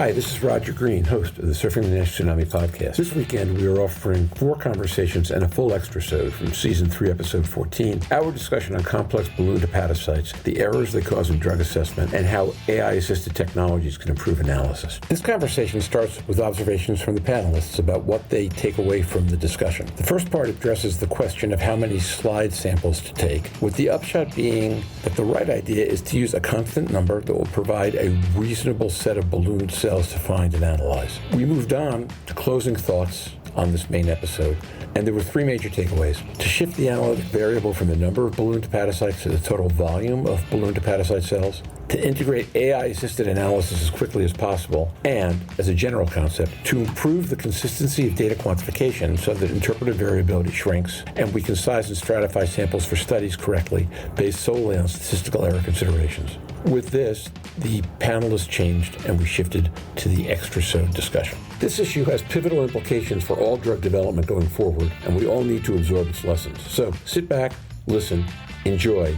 Hi, this is Roger Green, host of the Surfing the NASH Tsunami podcast. This weekend, we are offering 4 conversations and a full extra-sode from Season 3, Episode 14, our discussion on complex ballooned hepatocytes, the errors they cause in drug assessment, and how AI-assisted technologies can improve analysis. This conversation starts with observations from the panelists about what they take away from the discussion. The first part addresses the question of how many slide samples to take, with the upshot being that the right idea is to use a constant number that will provide a reasonable set of ballooned cells to find and analyze. We moved on to closing thoughts on this main episode, and there were 3 major takeaways. To shift the analytic variable from the number of ballooned hepatocytes to the total volume of ballooned hepatocyte cells, to integrate AI-assisted analysis as quickly as possible, and, as a general concept, to improve the consistency of data quantification so that interpretive variability shrinks, and we can size and stratify samples for studies correctly based solely on statistical error considerations. With this, the panelists changed and we shifted to the extra-sode discussion. This issue has pivotal implications for all drug development going forward, and we all need to absorb its lessons. So sit back, listen, enjoy,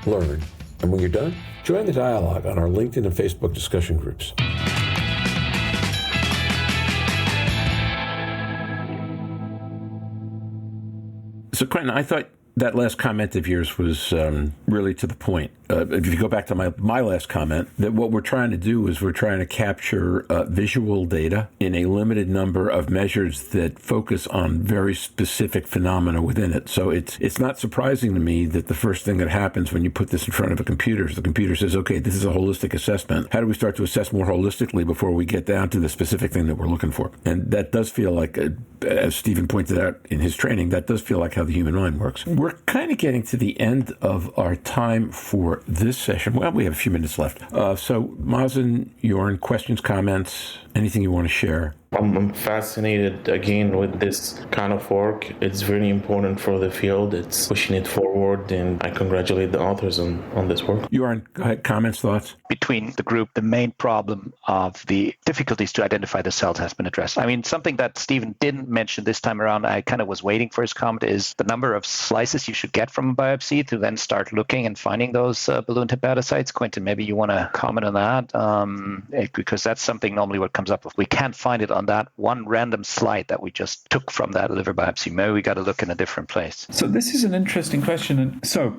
learn, and when you're done, join the dialogue on our LinkedIn and Facebook discussion groups. So, Quentin, I thought that last comment of yours was really to the point. If you go back to my last comment, that what we're trying to do is we're trying to capture visual data in a limited number of measures that focus on very specific phenomena within it. So it's not surprising to me that the first thing that happens when you put this in front of a computer is the computer says, okay, this is a holistic assessment. How do we start to assess more holistically before we get down to the specific thing that we're looking for? And that does feel like, as Stephen pointed out in his training, that does feel like how the human mind works. We're kind of getting to the end of our time for this session. Well, we have a few minutes left. So, Mazen, Jorn, questions, comments, anything you want to share? I'm fascinated again with this kind of work. It's very important for the field. It's pushing it forward, and I congratulate the authors on this work. Jorn, go ahead. Comments, thoughts? Between the group, the main problem of the difficulties to identify the cells has been addressed. I mean, something that Stephen didn't mention this time around, I kind of was waiting for his comment, is the number of slices you should get from a biopsy to then start looking and finding those ballooned hepatocytes. Quentin, maybe you want to comment on that, because that's something normally what comes up if we can't find it on that one random slide that we just took from that liver biopsy. Maybe we got to look in a different place. So this is an interesting question. And so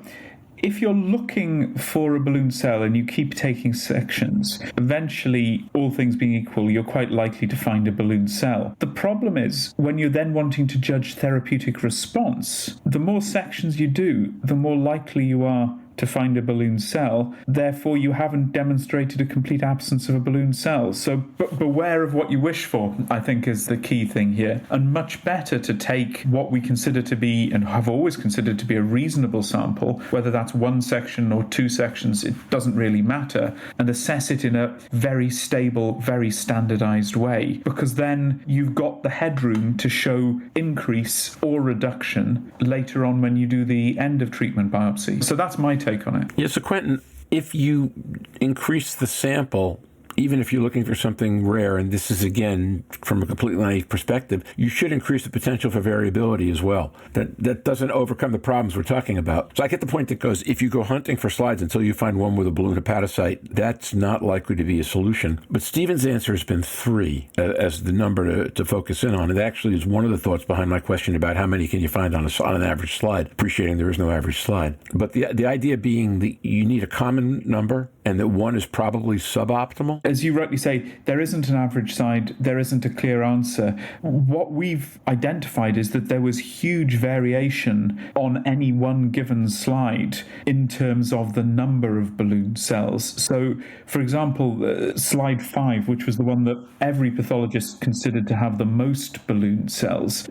if you're looking for a balloon cell and you keep taking sections, eventually, all things being equal, you're quite likely to find a balloon cell. The problem is when you're then wanting to judge therapeutic response, the more sections you do, the more likely you are to find a balloon cell. Therefore, you haven't demonstrated a complete absence of a balloon cell. So beware of what you wish for, I think, is the key thing here. And much better to take what we consider to be, and have always considered to be, a reasonable sample, whether that's 1 section or 2 sections, it doesn't really matter, and assess it in a very stable, very standardized way, because then you've got the headroom to show increase or reduction later on when you do the end of treatment biopsy. So that's my take on it. Yeah, so Quentin, if you increase the sample, even if you're looking for something rare, and this is, again, from a completely naive perspective, you should increase the potential for variability as well. That doesn't overcome the problems we're talking about. So I get the point that goes, if you go hunting for slides until you find one with a balloon hepatocyte, that's not likely to be a solution. But Stephen's answer has been 3 as the number to focus in on. It actually is one of the thoughts behind my question about how many can you find on an average slide, appreciating there is no average slide. But the idea being that you need a common number and that 1 is probably suboptimal. As you rightly say, there isn't an average side, there isn't a clear answer. What we've identified is that there was huge variation on any one given slide in terms of the number of balloon cells. So, for example, slide 5, which was the one that every pathologist considered to have the most balloon cells,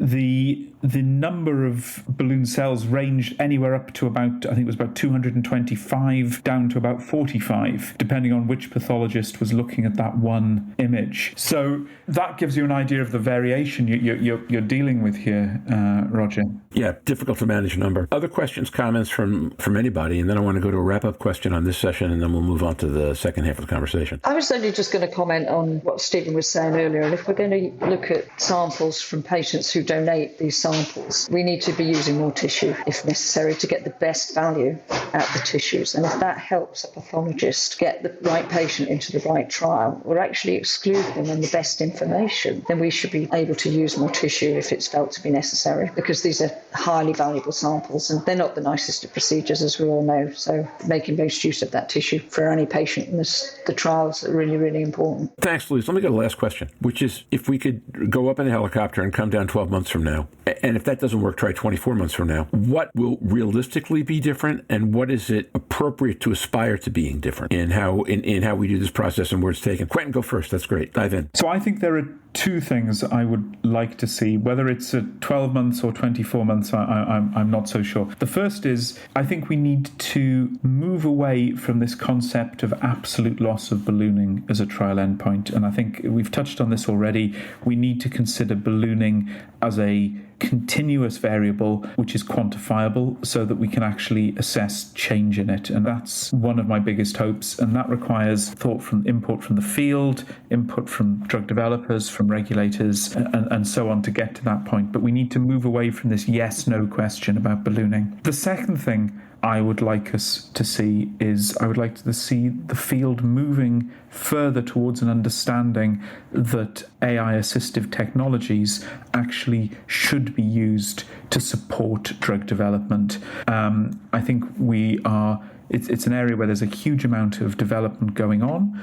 the number of balloon cells ranged anywhere up to about, I think it was about 225 down to about 45, depending on which pathologist was looking at that one image. So that gives you an idea of the variation you're dealing with here, Roger. Yeah, difficult to manage a number. Other questions, comments from anybody, and then I want to go to a wrap-up question on this session, and then we'll move on to the second half of the conversation. I was only just going to comment on what Stephen was saying earlier, and if we're going to look at samples from patients who donate these samples. We need to be using more tissue if necessary to get the best value out of the tissues. And if that helps a pathologist get the right patient into the right trial or actually exclude them on the best information, then we should be able to use more tissue if it's felt to be necessary, because these are highly valuable samples and they're not the nicest of procedures, as we all know. So making most use of that tissue for any patient in the trials are really, really important. Thanks, Louise. Let me go to the last question, which is if we could go up in a helicopter and come down 12 months from now, and if that doesn't work, try 24 months from now, what will realistically be different, and what is it appropriate to aspire to being different in how we do this process and where it's taken? Quentin, go first. That's great. Dive in. So I think there are two things I would like to see, whether it's 12 months or 24 months, I'm not so sure. The first is, I think we need to move away from this concept of absolute loss of ballooning as a trial endpoint. And I think we've touched on this already. We need to consider ballooning as a continuous variable which is quantifiable so that we can actually assess change in it. And that's one of my biggest hopes. And that requires input from the field, input from drug developers, from regulators, and so on to get to that point. But we need to move away from this yes-no question about ballooning. The second thing I would like us to see is I would like to see the field moving further towards an understanding that AI-assistive technologies actually should be used to support drug development. I think it's an area where there's a huge amount of development going on,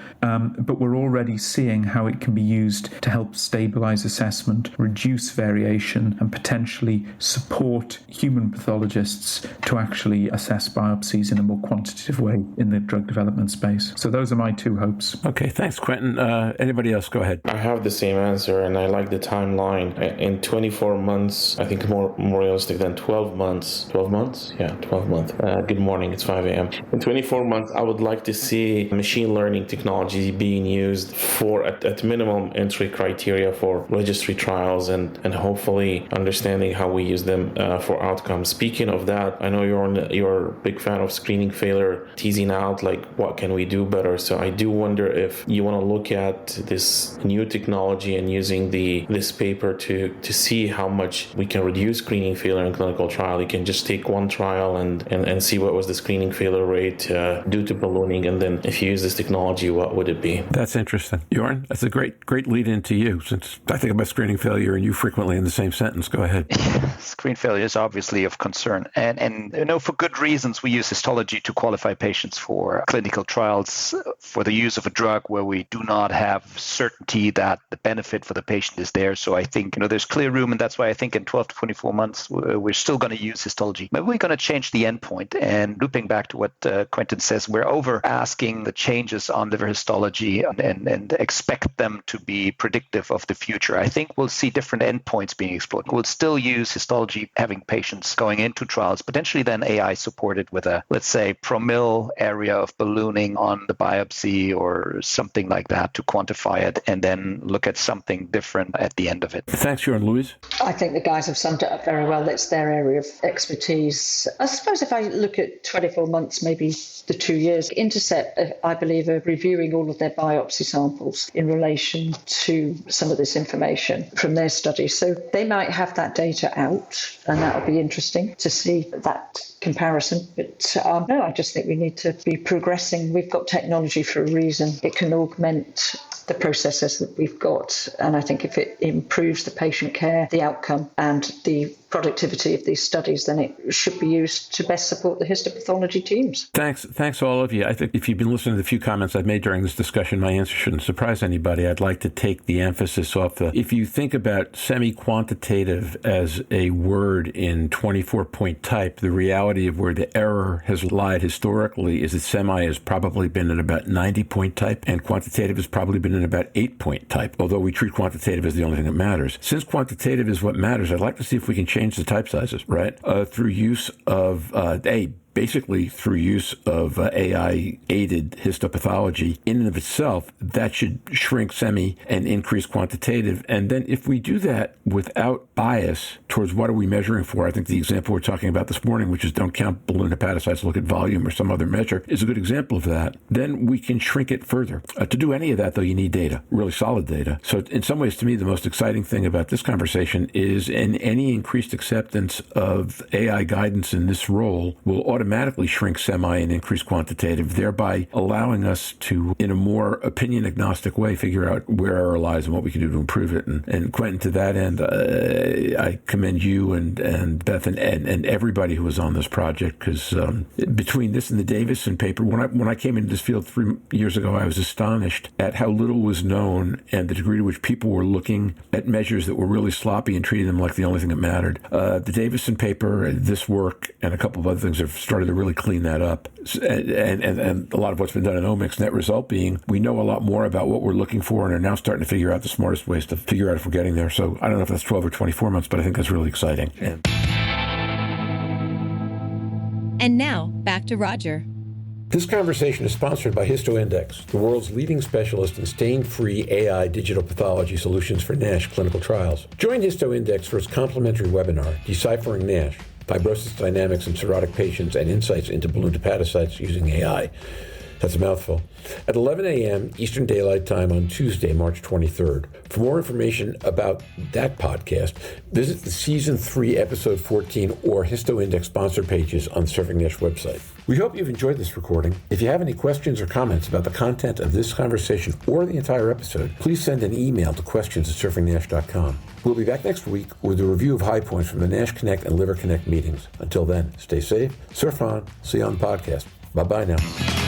but we're already seeing how it can be used to help stabilize assessment, reduce variation, and potentially support human pathologists to actually assess biopsies in a more quantitative way in the drug development space. So those are my two hopes. Okay, thanks, Quentin. Anybody else? Go ahead. I have the same answer, and I like the timeline. In 24 months, I think more realistic than 12 months. 12 months? Yeah, 12 months. Good morning, it's 5 a.m. In 24 months, I would like to see machine learning technology being used for, at minimum, entry criteria for registry trials and hopefully understanding how we use them for outcomes. Speaking of that, I know you're a big fan of screening failure, teasing out like what can we do better. So I do wonder if you want to look at this new technology and using this paper to see how much we can reduce screening failure in clinical trial. You can just take one trial and see what was the screening failure rate due to ballooning, and then if you use this technology, what would it be? That's interesting. Jorn, that's a great lead into you, since I think about screening failure and you frequently in the same sentence. Go ahead. Screen failure is obviously of concern, and for good reasons we use histology to qualify patients for clinical trials for the use of a drug where we do not have certainty that the benefit for the patient is there. So I think there's clear room, and that's why I think in 12 to 24 months we're still going to use histology. Maybe we're going to change the endpoint, and looping back to what Quentin says, we're over asking the changes on liver histology and expect them to be predictive of the future. I think we'll see different endpoints being explored. We'll still use histology, having patients going into trials, potentially then AI supported with a, let's say, promille area of ballooning on the biopsy or something like that to quantify it, and then look at something different at the end of it. Thanks, Jorn. Louise? I think the guys have summed it up very well. It's their area of expertise. I suppose if I look at 24 months, maybe the 2 years, Intercept, I believe, are reviewing all of their biopsy samples in relation to some of this information from their study. So they might have that data out, and that will be interesting to see that comparison. But no, I just think we need to be progressing. We've got technology for a reason. It can augment the processes that we've got. And I think if it improves the patient care, the outcome, and the productivity of these studies, then it should be used to best support the histopathology teams. Thanks all of you. I think if you've been listening to the few comments I've made during this discussion, my answer shouldn't surprise anybody. I'd like to take the emphasis off if you think about semi-quantitative as a word in 24-point type, the reality of where the error has lied historically is that semi has probably been at about 90-point type, and quantitative has probably been in about 8-point type, although we treat quantitative as the only thing that matters. Since quantitative is what matters, I'd like to see if we can change the type sizes, right? Through use of, basically through use of AI-aided histopathology, in and of itself, that should shrink semi and increase quantitative. And then if we do that without bias towards what are we measuring for, I think the example we're talking about this morning, which is don't count balloon hepatocytes, look at volume or some other measure, is a good example of that. Then we can shrink it further. To do any of that, though, you need data, really solid data. So in some ways, to me, the most exciting thing about this conversation is any increased acceptance of AI guidance in this role will automatically shrink semi and increase quantitative, thereby allowing us to, in a more opinion-agnostic way, figure out where error lies and what we can do to improve it. And Quentin, to that end, I commend you and Beth and everybody who was on this project, because between this and the Davison paper, when I came into this field 3 years ago, I was astonished at how little was known and the degree to which people were looking at measures that were really sloppy and treating them like the only thing that mattered. The Davison paper, this work, and a couple of other things have started to really clean that up. And a lot of what's been done in omics, net result being we know a lot more about what we're looking for and are now starting to figure out the smartest ways to figure out if we're getting there. So I don't know if that's 12 or 24 months, but I think that's really exciting. And now, back to Roger. This conversation is sponsored by HistoIndex, the world's leading specialist in stain-free AI digital pathology solutions for NASH clinical trials. Join HistoIndex for its complimentary webinar, Deciphering NASH, Fibrosis Dynamics in Cirrhotic Patients and Insights into Balloon Hepatocytes Using AI. That's a mouthful. At 11 a.m. Eastern Daylight Time on Tuesday, March 23rd. For more information about that podcast, visit the Season 3, Episode 14 or HistoIndex sponsor pages on the Surfing NASH website. We hope you've enjoyed this recording. If you have any questions or comments about the content of this conversation or the entire episode, please send an email to questions@surfingnash.com. We'll be back next week with a review of high points from the NASH Connect and Liver Connect meetings. Until then, stay safe, surf on, see you on the podcast. Bye-bye now.